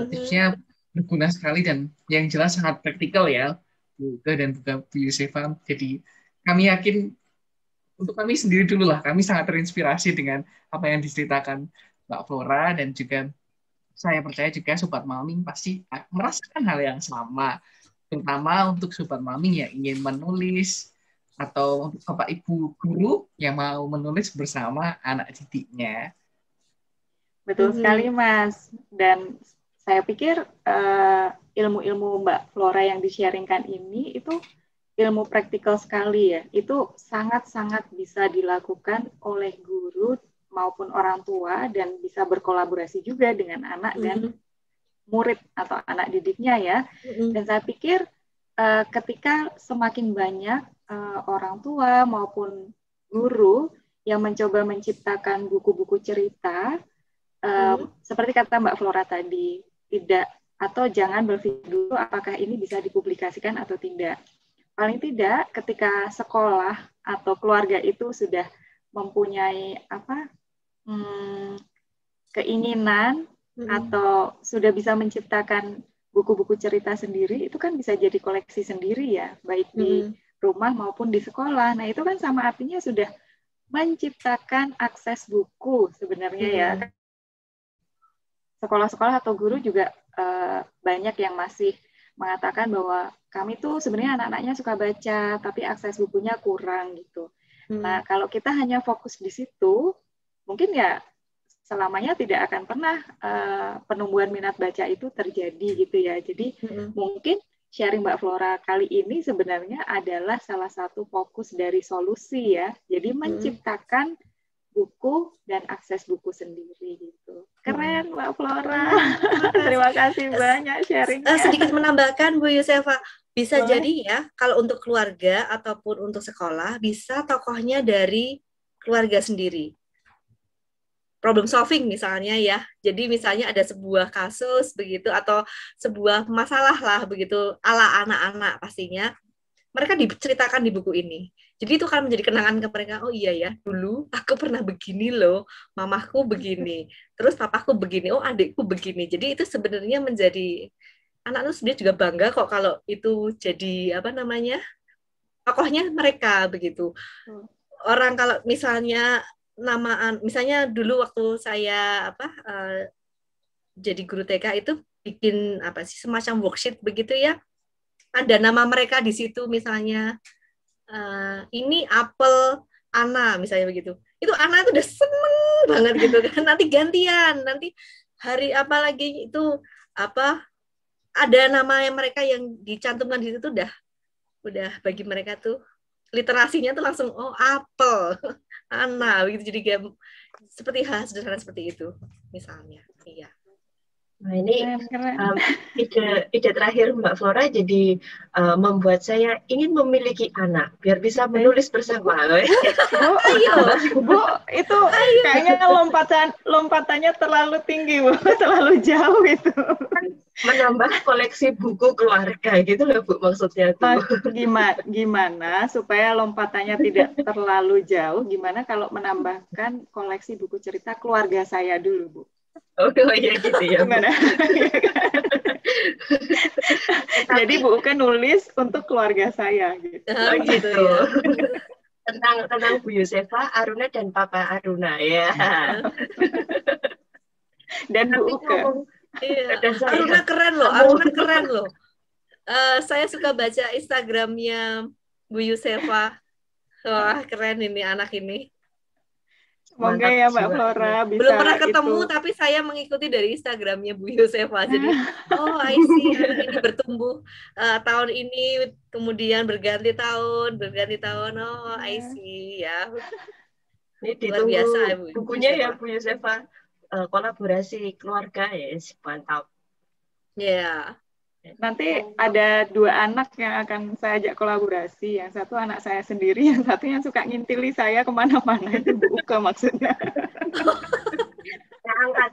[SPEAKER 1] Tipsnya berguna sekali dan yang jelas sangat praktikal ya, Bu Uga dan Bu Yusefa. Jadi kami yakin, untuk kami sendiri dulu lah, kami sangat terinspirasi dengan apa yang diceritakan Mbak Flora, dan juga saya percaya juga Sobat Maming pasti merasakan hal yang sama. Terutama untuk Sobat Maming yang ingin menulis, atau untuk Bapak Ibu guru yang mau menulis bersama anak didiknya.
[SPEAKER 3] Betul sekali, Mas. Dan saya pikir ilmu-ilmu Mbak Flora yang di-sharingkan ini itu ilmu praktikal sekali ya. Itu sangat-sangat bisa dilakukan oleh guru maupun orang tua, dan bisa berkolaborasi juga dengan anak dan murid atau anak didiknya ya. Dan saya pikir ketika semakin banyak orang tua maupun guru yang mencoba menciptakan buku-buku cerita, seperti kata Mbak Flora tadi, tidak atau jangan berpikir dulu apakah ini bisa dipublikasikan atau tidak. Paling tidak ketika sekolah atau keluarga itu sudah mempunyai keinginan atau sudah bisa menciptakan buku-buku cerita sendiri, itu kan bisa jadi koleksi sendiri ya, baik di rumah maupun di sekolah. Nah, itu kan sama artinya sudah menciptakan akses buku sebenarnya ya. Sekolah-sekolah atau guru juga banyak yang masih mengatakan bahwa kami tuh sebenarnya anak-anaknya suka baca, tapi akses bukunya kurang gitu. Nah, kalau kita hanya fokus di situ, mungkin ya selamanya tidak akan pernah penumbuhan minat baca itu terjadi gitu ya. Jadi mungkin sharing Mbak Flora kali ini sebenarnya adalah salah satu fokus dari solusi ya. Jadi menciptakan buku dan akses buku sendiri gitu. Keren Mbak Flora. Terima kasih banyak sharingnya.
[SPEAKER 4] Sedikit menambahkan Bu Yusefa, bisa jadi ya kalau untuk keluarga ataupun untuk sekolah bisa tokohnya dari keluarga sendiri. Problem solving misalnya ya. Jadi misalnya ada sebuah kasus begitu atau sebuah masalah lah begitu ala anak-anak pastinya. Mereka diceritakan di buku ini. Jadi itu kan menjadi kenangan ke mereka, oh iya ya, dulu aku pernah begini loh, mamaku begini, terus papaku begini, oh adikku begini. Jadi itu sebenarnya menjadi, anak-anak sebenarnya juga bangga kok kalau itu jadi, tokohnya mereka begitu. Orang kalau misalnya, misalnya dulu waktu saya jadi guru TK itu bikin semacam worksheet begitu ya, ada nama mereka di situ misalnya, ini apel Ana misalnya begitu. Itu Ana itu udah seneng banget gitu kan. Nanti gantian, nanti hari apa lagi itu ada nama yang mereka yang dicantumkan di situ udah bagi mereka tuh literasinya tuh langsung apel Ana begitu. Jadi seperti hal sederhana seperti itu misalnya. Iya.
[SPEAKER 2] Nah ini ide terakhir Mbak Flora jadi membuat saya ingin memiliki anak biar bisa menulis bersama.
[SPEAKER 3] Bu, itu kayaknya lompatannya terlalu tinggi, Bu, terlalu jauh itu.
[SPEAKER 2] Menambah koleksi buku keluarga gitu loh Bu maksudnya tuh.
[SPEAKER 3] Gimana supaya lompatannya tidak terlalu jauh? Gimana kalau menambahkan koleksi buku cerita keluarga saya dulu, Bu?
[SPEAKER 2] Oh ya gitu ya.
[SPEAKER 3] Gimana? Jadi Bu Uga nulis untuk keluarga saya gitu.
[SPEAKER 2] Oh gitu ya. Tentang Bu Yusefa, Aruna dan Papa Aruna ya.
[SPEAKER 3] Dan
[SPEAKER 2] Tapi
[SPEAKER 3] Bu Uke.
[SPEAKER 4] Iya,
[SPEAKER 2] ada saya.
[SPEAKER 4] Aruna keren loh, Aruna keren loh. Saya suka baca Instagramnya Bu Yusefa. Wah, keren ini anak ini.
[SPEAKER 3] Semoga ya Mbak Flora bisa
[SPEAKER 4] Belum pernah ketemu,
[SPEAKER 3] itu.
[SPEAKER 4] tapi saya mengikuti dari Instagramnya Bu Yusefa. Jadi, oh, I see, anak ini bertumbuh tahun ini, kemudian berganti tahun. Oh, I see, ya.
[SPEAKER 2] Ini
[SPEAKER 4] Luar
[SPEAKER 2] ditunggu
[SPEAKER 4] biasa, Bu
[SPEAKER 2] bukunya
[SPEAKER 4] Yusefa.
[SPEAKER 2] ya Bu Yusefa. Kolaborasi keluarga ya, mantap.
[SPEAKER 4] Ya.
[SPEAKER 3] Nanti ada 2 anak yang akan saya ajak kolaborasi. Yang satu anak saya sendiri, yang satu yang suka ngintili saya kemana-mana. Itu Bu Uke maksudnya.
[SPEAKER 2] Anak angkat.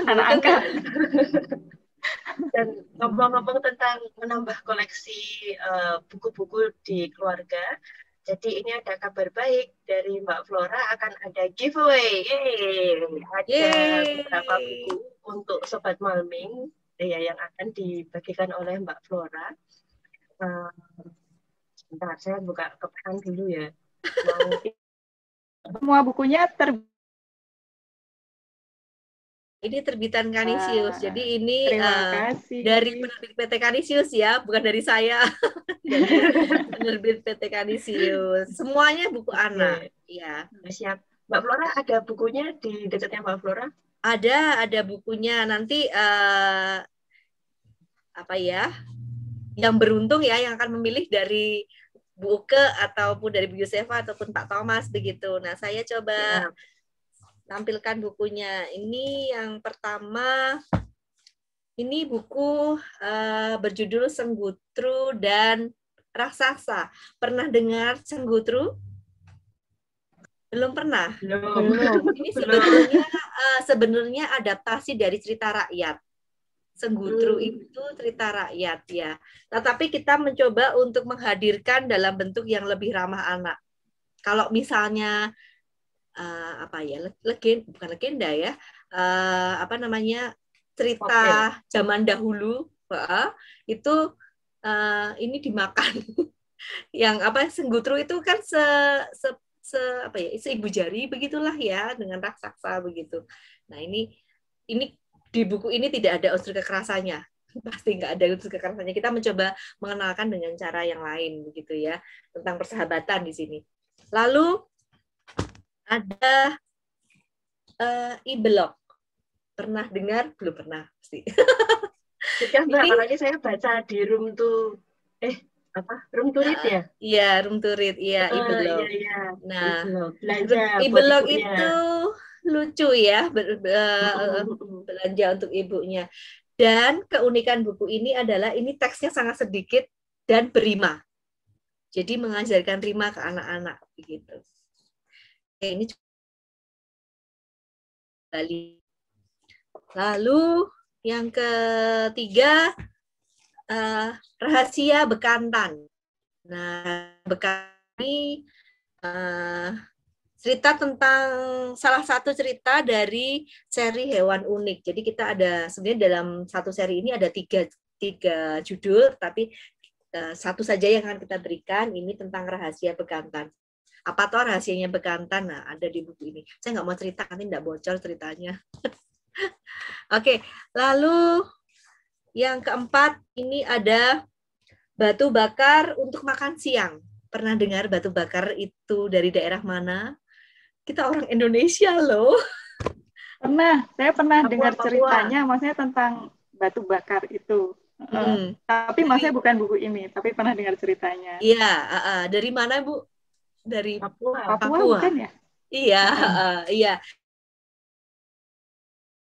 [SPEAKER 3] Anak angkat.
[SPEAKER 2] Dan ngomong-ngomong tentang menambah koleksi buku-buku di keluarga, jadi ini ada kabar baik dari Mbak Flora, akan ada giveaway. Ada beberapa buku untuk Sobat Malming ya, yang akan dibagikan oleh Mbak Flora. Sebentar, saya buka kepesan dulu ya.
[SPEAKER 3] Semua bukunya
[SPEAKER 4] Ini terbitan Kanisius. Jadi ini
[SPEAKER 3] kasih.
[SPEAKER 4] Dari penerbit PT Kanisius ya, bukan dari saya. Dari penerbit PT Kanisius. Semuanya buku anak. Ya.
[SPEAKER 2] Siap. Mbak Flora ada bukunya di dekatnya Mbak Flora?
[SPEAKER 4] Ada bukunya. Nanti apa ya? Yang beruntung ya yang akan memilih dari Bu Uke ataupun dari Bu Yusefa ataupun Pak Thomas begitu. Nah, saya coba tampilkan bukunya. Ini yang pertama, ini buku berjudul Senggutru dan Raksasa. Pernah dengar Senggutru? Belum pernah?
[SPEAKER 2] Belum.
[SPEAKER 4] Ini sebenarnya adaptasi dari cerita rakyat. Senggutru itu cerita rakyat ya. Nah, tapi kita mencoba untuk menghadirkan dalam bentuk yang lebih ramah anak. Kalau misalnya bukan legenda ya, cerita zaman dahulu itu ini dimakan. Yang Senggutru itu kan seibu jari begitulah ya, dengan raksasa begitu. Nah, ini di buku ini tidak ada unsur kekerasannya. Pasti nggak ada unsur kekerasannya. Kita mencoba mengenalkan dengan cara yang lain begitu ya, tentang persahabatan di sini. Lalu ada e-blog. Pernah dengar? Belum pernah pasti.
[SPEAKER 2] Apalagi saya baca di Room to Read ya?
[SPEAKER 4] Iya, Room to Read, iya, e-blog.
[SPEAKER 2] Iya.
[SPEAKER 4] Nah,
[SPEAKER 2] e-blog
[SPEAKER 4] itu lucu ya, belanja untuk ibunya. Dan keunikan buku ini adalah ini teksnya sangat sedikit dan berima. Jadi mengajarkan rima ke anak-anak begitu. Ini Bali. Lalu yang ketiga Rahasia Bekantan. Nah, Bekantan ini cerita tentang salah satu cerita dari seri Hewan Unik. Jadi kita ada sebenarnya dalam satu seri ini ada tiga judul, tapi satu saja yang akan kita berikan ini tentang Rahasia Bekantan. Apa toh rahasianya bekantan? Nah, ada di buku ini. Saya nggak mau cerita, nanti nggak bocor ceritanya. Oke, lalu yang keempat, ini ada batu bakar untuk makan siang. Pernah dengar batu bakar itu dari daerah mana? Kita orang Indonesia loh.
[SPEAKER 3] Saya pernah dengar ceritanya, maksudnya tentang batu bakar itu. Tapi maksudnya bukan buku ini, tapi pernah dengar ceritanya.
[SPEAKER 4] Iya, dari mana Bu? Dari
[SPEAKER 3] Papua bukan ya?
[SPEAKER 4] Iya, iya.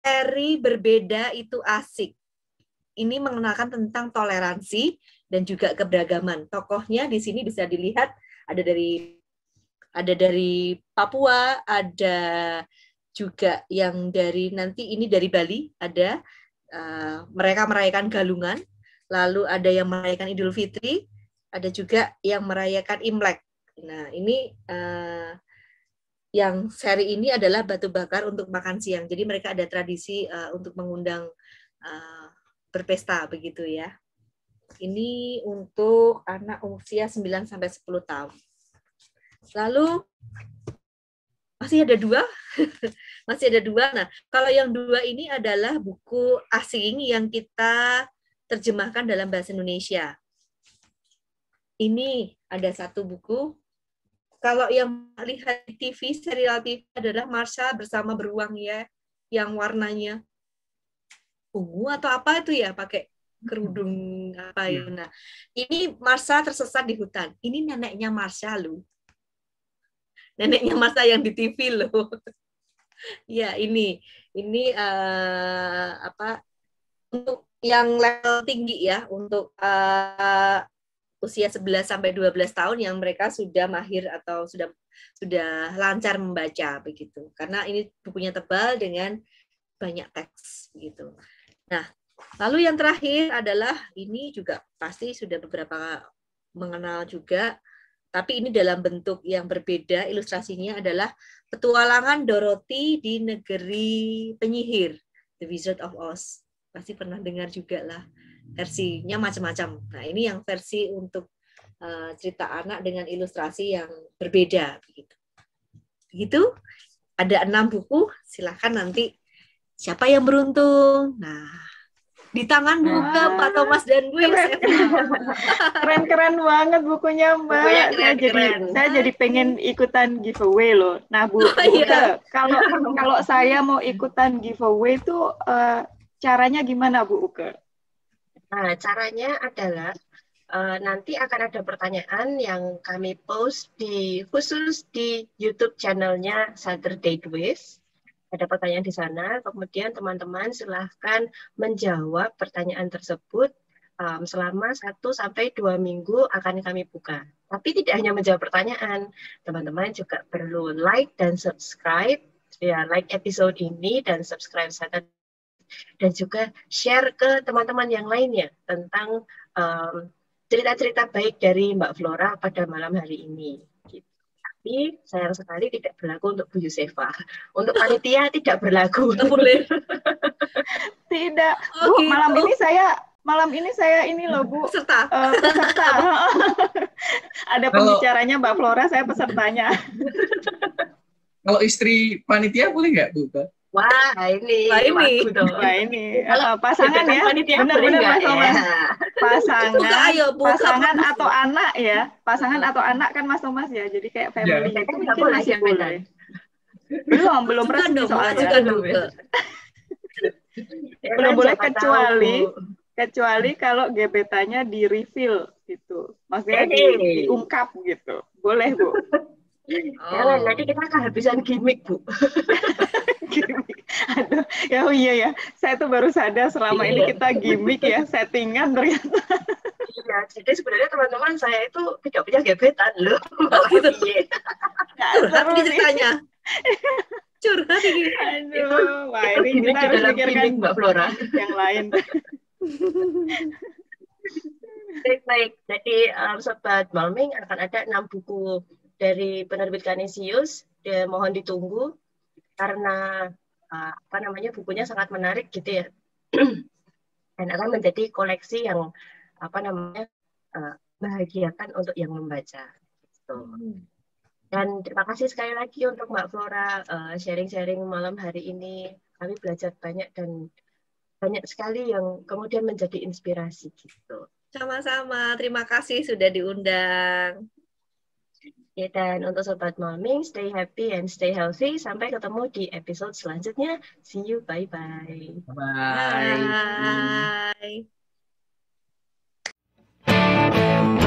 [SPEAKER 4] Seri Berbeda Itu Asik. Ini mengenalkan tentang toleransi dan juga keberagaman. Tokohnya di sini bisa dilihat ada dari Papua, ada juga yang dari dari Bali, ada mereka merayakan Galungan, lalu ada yang merayakan Idul Fitri, ada juga yang merayakan Imlek. Nah, ini yang seri ini adalah batu bakar untuk makan siang. Jadi mereka ada tradisi untuk mengundang berpesta begitu ya. Ini untuk anak usia 9 sampai 10 tahun. Lalu Masih ada 2? Masih ada 2. Nah, kalau yang 2 ini adalah buku asing yang kita terjemahkan dalam bahasa Indonesia. Ini ada 1 buku. Kalau yang lihat di TV, serial TV adalah Marsha bersama beruang ya, yang warnanya ungu atau apa itu ya, pakai kerudung apa ya. Nah, ini Marsha tersesat di hutan. Ini neneknya Marsha loh. Neneknya Marsha yang di TV loh. Ya, ini apa, untuk yang level tinggi ya, untuk usia 11 sampai 12 tahun yang mereka sudah mahir atau sudah lancar membaca begitu. Karena ini bukunya tebal dengan banyak teks begitu. Nah, lalu yang terakhir adalah ini juga pasti sudah beberapa mengenal juga, tapi ini dalam bentuk yang berbeda. Ilustrasinya adalah Petualangan Dorothy di Negeri Penyihir, The Wizard of Oz. Pasti pernah dengar juga lah. Versinya macam-macam. Nah, ini yang versi untuk cerita anak dengan ilustrasi yang berbeda. Begitu. Ada 6 buku. Silakan nanti siapa yang beruntung. Nah, di tangan buka Pak Thomas dan gue.
[SPEAKER 3] Keren-keren banget bukunya, Mbak. Saya jadi pengen ikutan giveaway loh. Nah, Bu, iya. Kalau saya mau ikutan giveaway itu caranya gimana, Bu Uke?
[SPEAKER 2] Nah, caranya adalah nanti akan ada pertanyaan yang kami post khusus di YouTube channelnya Saturday Quiz. Ada pertanyaan di sana, kemudian teman-teman silahkan menjawab pertanyaan tersebut selama 1-2 minggu akan kami buka. Tapi tidak hanya menjawab pertanyaan, teman-teman juga perlu like dan subscribe, ya, like episode ini dan subscribe Saturday, dan juga share ke teman-teman yang lainnya tentang cerita-cerita baik dari Mbak Flora pada malam hari ini. Tapi sayang sekali tidak berlaku untuk Bu Yusefa. Untuk panitia tidak berlaku.
[SPEAKER 4] Boleh.
[SPEAKER 3] Tidak. Bu, gitu. malam ini saya ini loh, Bu.
[SPEAKER 4] Peserta.
[SPEAKER 3] Ada pembicaranya Mbak Flora, saya pesertanya.
[SPEAKER 1] Kalau istri panitia boleh nggak, Bu?
[SPEAKER 2] Wah, ini.
[SPEAKER 3] Pasangan ya. Benar-benar Mas Thomas. Pasangan atau anak ya. Pasangan atau anak kan Mas Thomas ya. Jadi kayak family itu mungkin masih boleh. Belum resmi soalnya. Belum boleh kecuali kalau gebetannya di reveal gitu. Maksudnya diungkap gitu. Boleh, Bu.
[SPEAKER 2] Nanti kita kehabisan gimmick, Bu.
[SPEAKER 3] Aduh, iya ya. Saya tuh baru sadar selama ini kita gimmick ya, settingan ternyata.
[SPEAKER 2] Iya, jadi sebenarnya teman-teman saya itu tidak punya gebetan loh.
[SPEAKER 4] Gitu. Curhat nih ceritanya. Curhat ini.
[SPEAKER 3] Aduh, wah ini kita harus pikirkan
[SPEAKER 2] Mbak Flora
[SPEAKER 3] yang lain.
[SPEAKER 2] Baik. Jadi Sobat Malming akan ada 6 buku dari penerbit Canisius. Mohon ditunggu karena bukunya sangat menarik gitu ya. Dan akan menjadi koleksi yang bahagiakan untuk yang membaca. Gitu. Dan terima kasih sekali lagi untuk Mbak Flora sharing-sharing malam hari ini. Kami belajar banyak dan banyak sekali yang kemudian menjadi inspirasi gitu.
[SPEAKER 4] Sama-sama, terima kasih sudah diundang.
[SPEAKER 2] Ya, dan untuk Sobat Malming, stay happy and stay healthy. Sampai ketemu di episode selanjutnya. See you, bye-bye.
[SPEAKER 1] Bye.
[SPEAKER 4] Bye.